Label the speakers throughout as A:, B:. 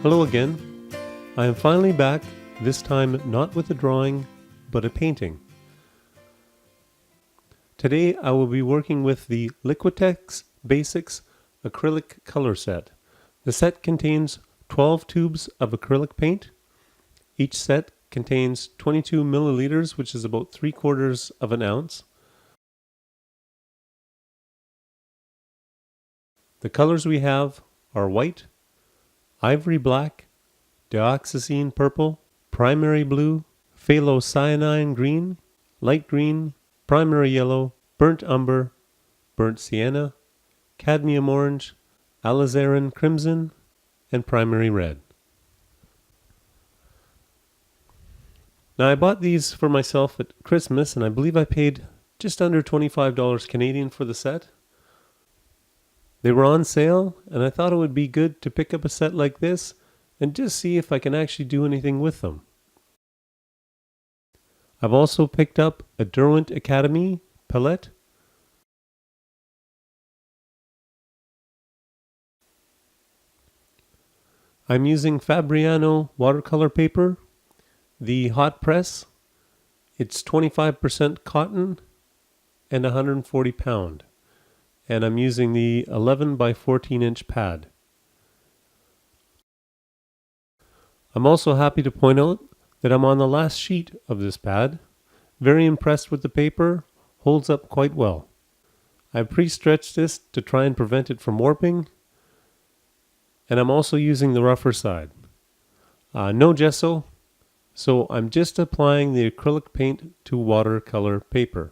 A: Hello again. I am finally back, this time not with a drawing, but a painting. Today I will be working with the Liquitex Basics acrylic color set. The set contains 12 tubes of acrylic paint. Each set contains 22 milliliters, which is about 3/4 of an ounce. The colors we have are white, ivory black, dioxazine purple, primary blue, phthalocyanine green, light green, primary yellow, burnt umber, burnt sienna, cadmium orange, alizarin crimson, and primary red. Now I bought these for myself at Christmas, and I believe I paid just under $25 Canadian for the set. They were on sale, and I thought it would be good to pick up a set like this and just see if I can actually do anything with them. I've also picked up a Derwent Academy palette. I'm using Fabriano watercolor paper, the Hot Press. It's 25% cotton and 140 pound. And I'm using the 11 by 14 inch pad. I'm also happy to point out that I'm on the last sheet of this pad. Very impressed with the paper, holds up quite well. I pre-stretched this to try and prevent it from warping, and I'm also using the rougher side. No gesso, so I'm just applying the acrylic paint to watercolor paper.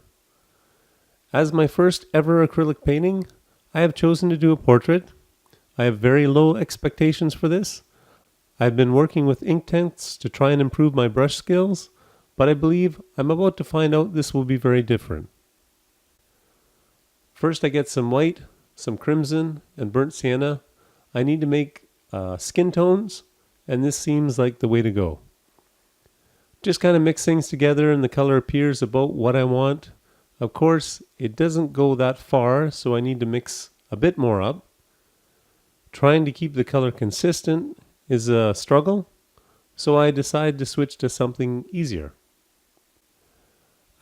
A: As my first ever acrylic painting, I have chosen to do a portrait. I have very low expectations for this. I've been working with ink tints to try and improve my brush skills, but I believe I'm about to find out this will be very different. First I get some white, some crimson, and burnt sienna. I need to make skin tones, and this seems like the way to go. Just kind of mix things together and the color appears about what I want. Of course, it doesn't go that far, so I need to mix a bit more up. Trying to keep the color consistent is a struggle, so I decide to switch to something easier.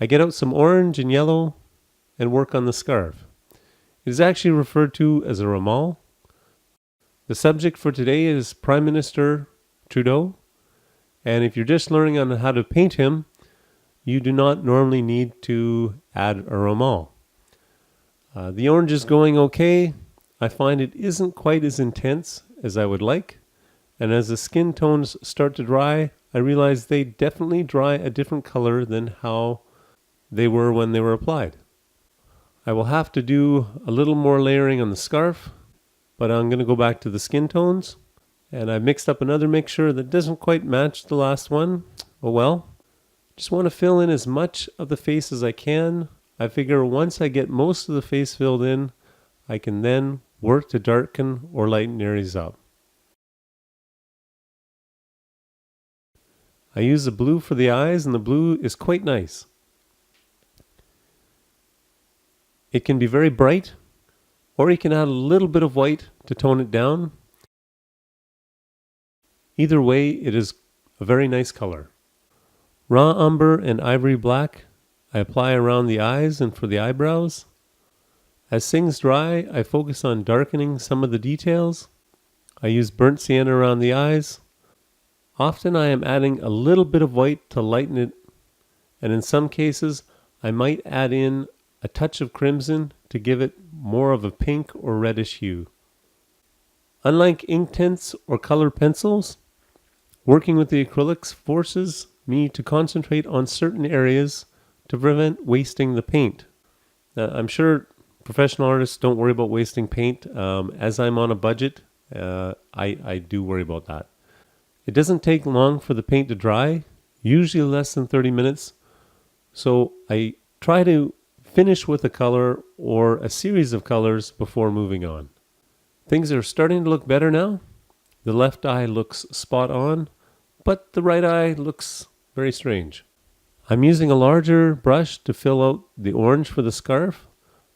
A: I get out some orange and yellow and work on the scarf. It is actually referred to as a Ramal. The subject for today is Prime Minister Trudeau, and if you're just learning on how to paint him, you do not normally need to add a Ramal. The orange is going okay. I find it isn't quite as intense as I would like, and as the skin tones start to dry, I realize they definitely dry a different color than how they were when they were applied. I will have to do a little more layering on the scarf, but I'm going to go back to the skin tones, and I mixed up another mixture that doesn't quite match the last one. Oh well. Just want to fill in as much of the face as I can. I figure once I get most of the face filled in, I can then work to darken or lighten areas up. I use the blue for the eyes, and the blue is quite nice. It can be very bright, or you can add a little bit of white to tone it down. Either way, it is a very nice color. Raw umber and ivory black I apply around the eyes and for the eyebrows. As things dry, I focus on darkening some of the details. I use burnt sienna around the eyes. Often I am adding a little bit of white to lighten it, and in some cases I might add in a touch of crimson to give it more of a pink or reddish hue. Unlike ink tints or color pencils, working with the acrylics forces me to concentrate on certain areas to prevent wasting the paint. I'm sure professional artists don't worry about wasting paint. As I'm on a budget, I do worry about that. It doesn't take long for the paint to dry, usually less than 30 minutes. So I try to finish with a color or a series of colors before moving on. Things are starting to look better now. The left eye looks spot on, but the right eye looks very strange. I'm using a larger brush to fill out the orange for the scarf.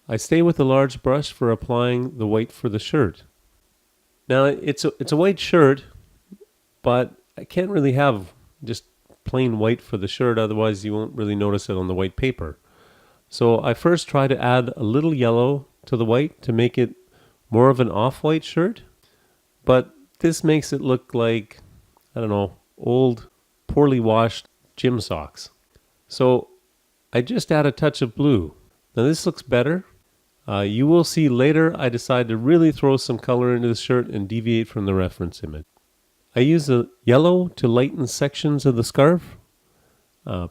A: I stay with the large brush for applying the white for the shirt. Now it's a white shirt, but I can't really have just plain white for the shirt, otherwise you won't really notice it on the white paper. So I first try to add a little yellow to the white to make it more of an off-white shirt, but this makes it look like, I don't know, old, poorly washed gym socks. So I just add a touch of blue. Now this looks better. You will see later I decide to really throw some color into the shirt and deviate from the reference image. I use the yellow to lighten sections of the scarf.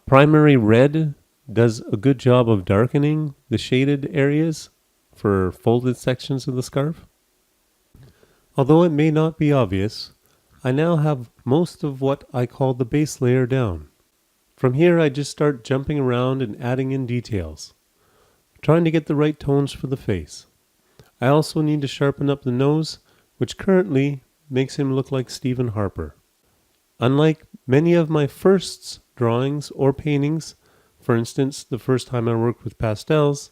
A: Primary red does a good job of darkening the shaded areas for folded sections of the scarf. Although it may not be obvious, I now have most of what I call the base layer down. From here I just start jumping around and adding in details, trying to get the right tones for the face. I also need to sharpen up the nose, which currently makes him look like Stephen Harper. Unlike many of my first drawings or paintings, for instance, the first time I worked with pastels,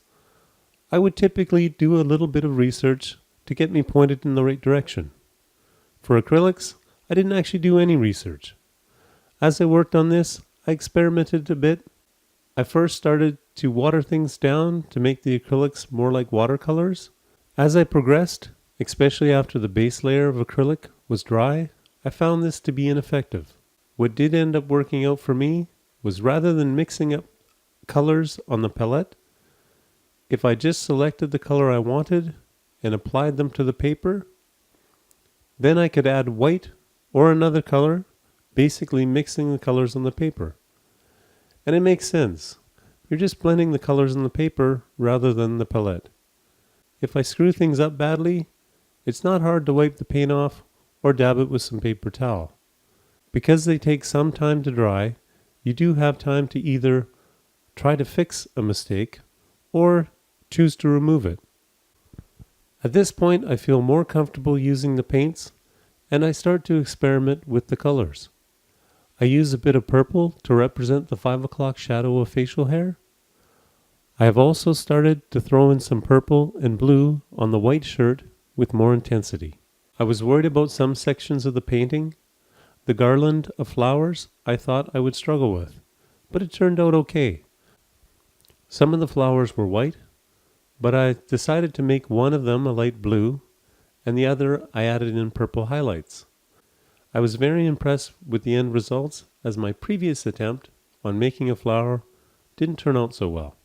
A: I would typically do a little bit of research to get me pointed in the right direction. For acrylics, I didn't actually do any research. As I worked on this, I experimented a bit. I first started to water things down to make the acrylics more like watercolors. As I progressed, especially after the base layer of acrylic was dry, I found this to be ineffective. What did end up working out for me was, rather than mixing up colors on the palette, if I just selected the color I wanted and applied them to the paper, then I could add white or another color, basically mixing the colors on the paper. And it makes sense. You're just blending the colors on the paper rather than the palette. If I screw things up badly, it's not hard to wipe the paint off or dab it with some paper towel. Because they take some time to dry, you do have time to either try to fix a mistake or choose to remove it. At this point, I feel more comfortable using the paints, and I start to experiment with the colors. I use a bit of purple to represent the 5 o'clock shadow of facial hair. I have also started to throw in some purple and blue on the white shirt with more intensity. I was worried about some sections of the painting. The garland of flowers I thought I would struggle with, but it turned out okay. Some of the flowers were white, but I decided to make one of them a light blue, and the other I added in purple highlights. I was very impressed with the end results, as my previous attempt on making a flower didn't turn out so well.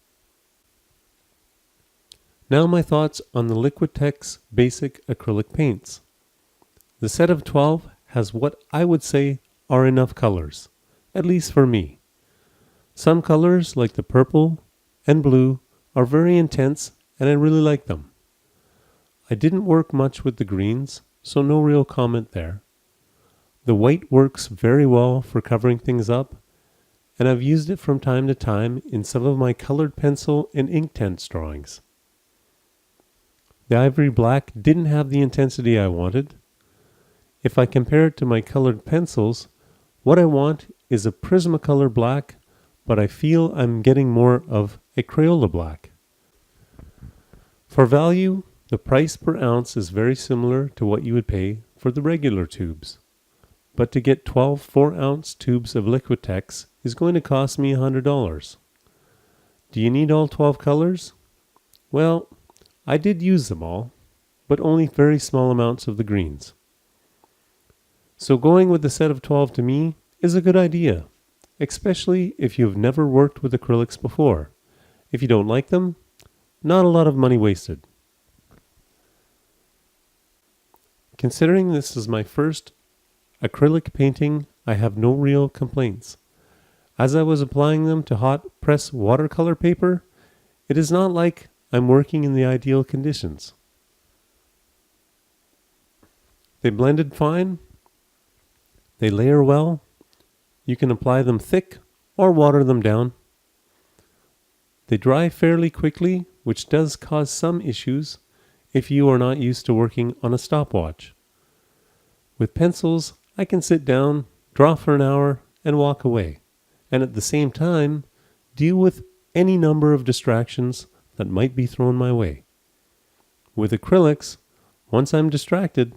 A: Now my thoughts on the Liquitex Basic acrylic paints. The set of 12 has what I would say are enough colors, at least for me. Some colors, like the purple and blue, are very intense and I really like them. I didn't work much with the greens, so no real comment there. The white works very well for covering things up, and I've used it from time to time in some of my colored pencil and Inktense drawings. The ivory black didn't have the intensity I wanted. If I compare it to my colored pencils, what I want is a Prismacolor black, but I feel I'm getting more of a Crayola black. For value, the price per ounce is very similar to what you would pay for the regular tubes. But to get 12 4-ounce tubes of Liquitex is going to cost me $100. Do you need all 12 colors? Well, I did use them all, but only very small amounts of the greens. So going with the set of 12 to me is a good idea, especially if you've never worked with acrylics before. If you don't like them, not a lot of money wasted. Considering this is my first acrylic painting, I have no real complaints. As I was applying them to hot press watercolor paper, it is not like I'm working in the ideal conditions. They blended fine. They layer well. You can apply them thick or water them down. They dry fairly quickly, which does cause some issues if you are not used to working on a stopwatch. With pencils, I can sit down, draw for an hour, and walk away, and at the same time, deal with any number of distractions that might be thrown my way. With acrylics, once I'm distracted,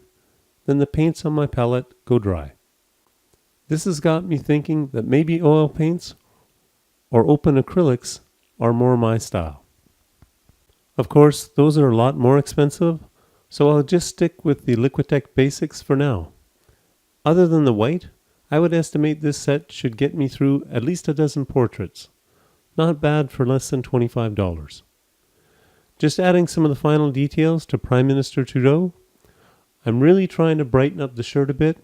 A: then the paints on my palette go dry. This has got me thinking that maybe oil paints or open acrylics are more my style. Of course, those are a lot more expensive, so I'll just stick with the Liquitex Basics for now. Other than the white, I would estimate this set should get me through at least a dozen portraits. Not bad for less than $25. Just adding some of the final details to Prime Minister Trudeau. I'm really trying to brighten up the shirt a bit.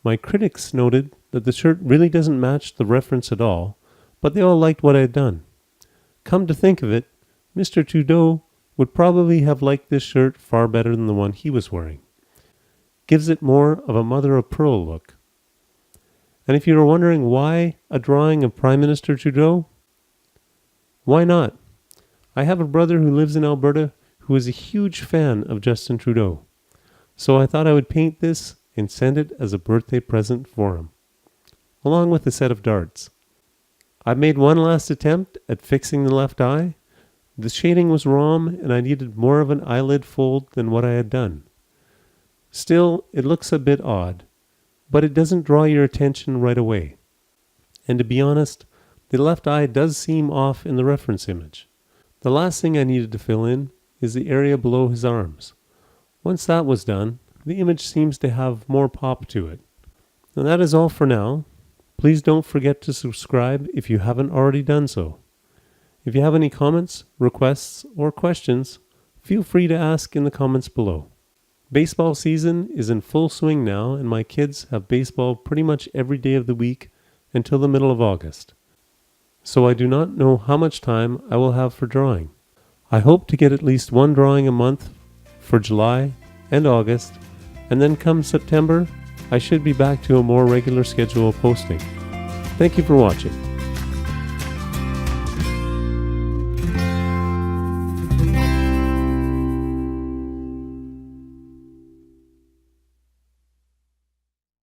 A: My critics noted that the shirt really doesn't match the reference at all, but they all liked what I had done. Come to think of it, Mr. Trudeau would probably have liked this shirt far better than the one he was wearing. Gives it more of a mother of pearl look. And if you were wondering why a drawing of Prime Minister Trudeau, why not? I have a brother who lives in Alberta who is a huge fan of Justin Trudeau. So I thought I would paint this and send it as a birthday present for him, along with a set of darts. I made one last attempt at fixing the left eye. The shading was wrong and I needed more of an eyelid fold than what I had done. Still, it looks a bit odd, but it doesn't draw your attention right away. And to be honest, the left eye does seem off in the reference image. The last thing I needed to fill in is the area below his arms. Once that was done, the image seems to have more pop to it. And that is all for now. Please don't forget to subscribe if you haven't already done so. If you have any comments, requests, or questions, feel free to ask in the comments below. Baseball season is in full swing now, and my kids have baseball pretty much every day of the week until the middle of August. So I do not know how much time I will have for drawing. I hope to get at least one drawing a month for July and August, and then come September, I should be back to a more regular schedule of posting. Thank you for watching.